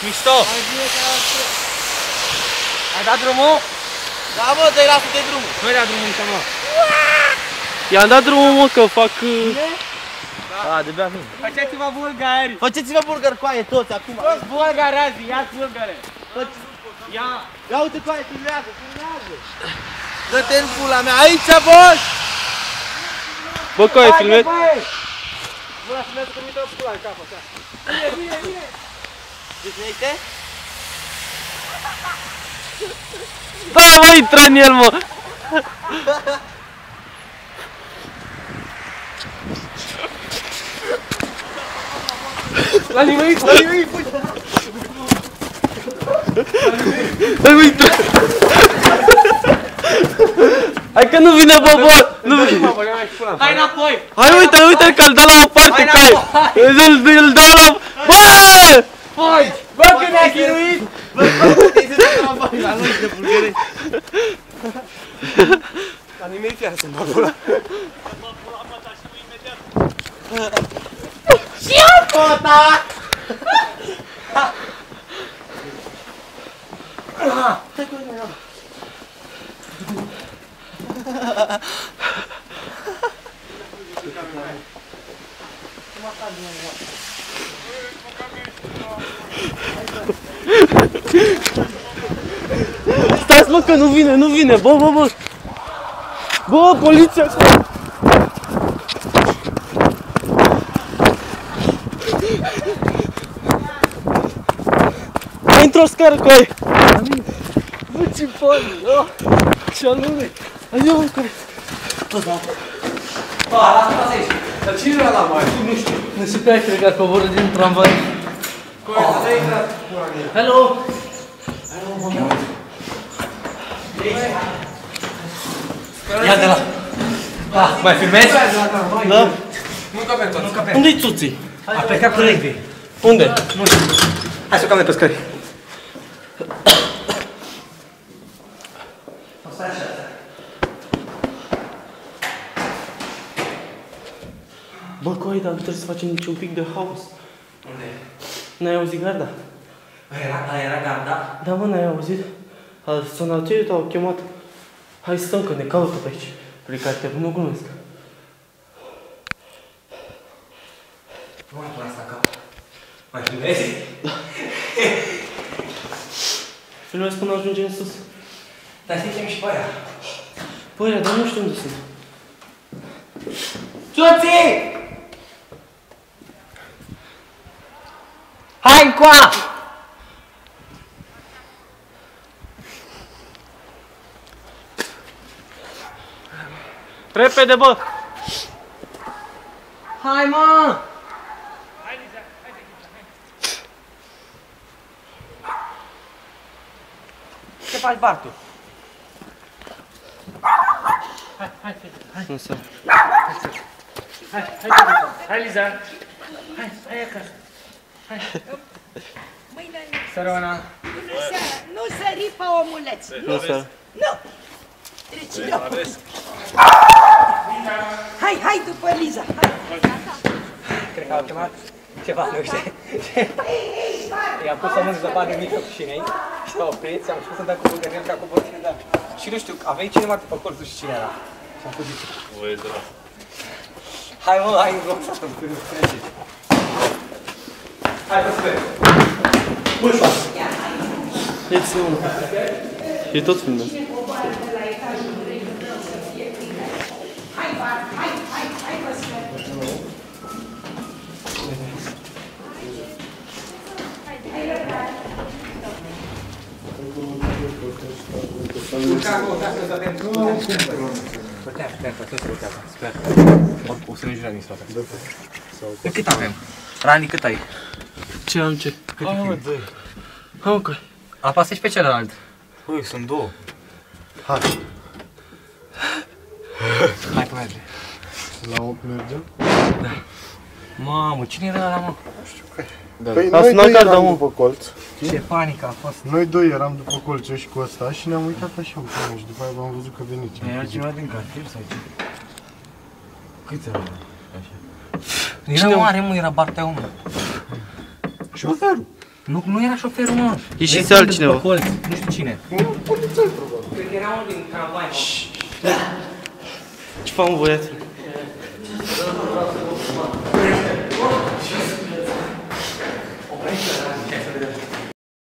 Mișto! Ai dat drumul? Da, mă, dă-i lasă de drumul. Nu-i dat drumul încă, mă. I-am dat drumul, mă, că fac... Da, de-abia vin. Faceți-vă bulgari! Faceți-vă burger cu aia toți acum. Toți bulgari azi, ia-ți bulgare! Ia! Ia uite cu aia, filmează, filmează. Dă-te în pula mea, aici, boss! Bă, coaie, filmez? Bă, la filmează că mi dă pula în cap, așa. Bine! Disneyte? Da, mă, intră în el, mă! La nimăit, fugi! Hai că nu vine, bă, nu vine! Hai înapoi! Hai, uite-l că îl dă la o parte, cai! Îl dă la... Bă! Fugi! Bă, că ne-a chinuit! Bă, te-ai zis că la bani, la noi de bulgărești. La nimăit iar să-mi bag pula. Și eu, cota! Stați, mă, că nu vine, bă! Bă, poliția! Hai într-o scară cu aia! Bă, ce bani! Ce anume! Hai, eu, mă, care... Ba, lasă-mă aici! Dar cine era la mai? Nu știu. Nu știu pe aia, cred că a coborât din tramvai. Corect, să-i intrat pula mea. Hello! Ia de la... Da, mai filmezi? Da? Nu capem toți. Nu capem. Unde-i Tuții? A plecat cu rugby. Unde? Nu știu. Hai să o cam de pe scări. Bă, coi, dar nu trebuie să facem nici un pic de haos. Unde? N-ai auzit garda? Era garda? Da, mă, n-ai auzit? A sunat ce te-au chemat. Hai să stăm, că ne caută pe aici. Plecate, nu glumesc. Nu mai pune asta în cap. Mai filmezi? Filmez până ajungem în sus. Dar știi ce-mi și pe aia? Păi, dar nu știu unde sunt. Soții! Hai încoa! Repede, bă! Hai, mă! Ce faci, Bartu? Hai, fete, hai. Nu să... Hai, Liza! Hai acasă! Hai! Sărăuna! Nu sări pe omuleț! Nu să... Nu! Treci eu! Hai după Liza! Cred că au chemat ceva, nu știu. I-am pus să mânc zăpadă în mijlocul șinei și s-a oprit, i-am spus să dea cu bulgărie și a coborât și ne dea. Și nu știu, aveai cineva după colțul și cine era. Și am pus zice. Hai, mă, hai în loc să treceți. Hai, să vedem. Ușa! Ieți unul. E tot filmez. Urca acolo, dacă îți dădem. Puteam, să se urcează, sper. O să ne jurăm din spate. Cât avem? Rani, cât ai? Ce am ce? Hai, mă, dă-i. Hai, mă, coi. Apasă și pe celălalt. Ui, sunt două. Hai. Hai, pe merge. La 8 mergem? Da. Mamă, cine era ăla, mă? Păi A noi sunat doi garda, eram mă. după colț. Ce panică a fost. Noi doi eram după colț, eu și cu ăsta și ne-am uitat așa uite, și după aia v-am văzut că veniți. Era cineva din cartier sau ce? Câți erau? Așa. Era mare, mă, era Bartea, mă. Șoferul. Nu era șoferul, mă. Ieșiți altcineva. Nu știu cine. Polițai, probabil. Cred că era unul din tramvai, mă. Ce fac, băiatul?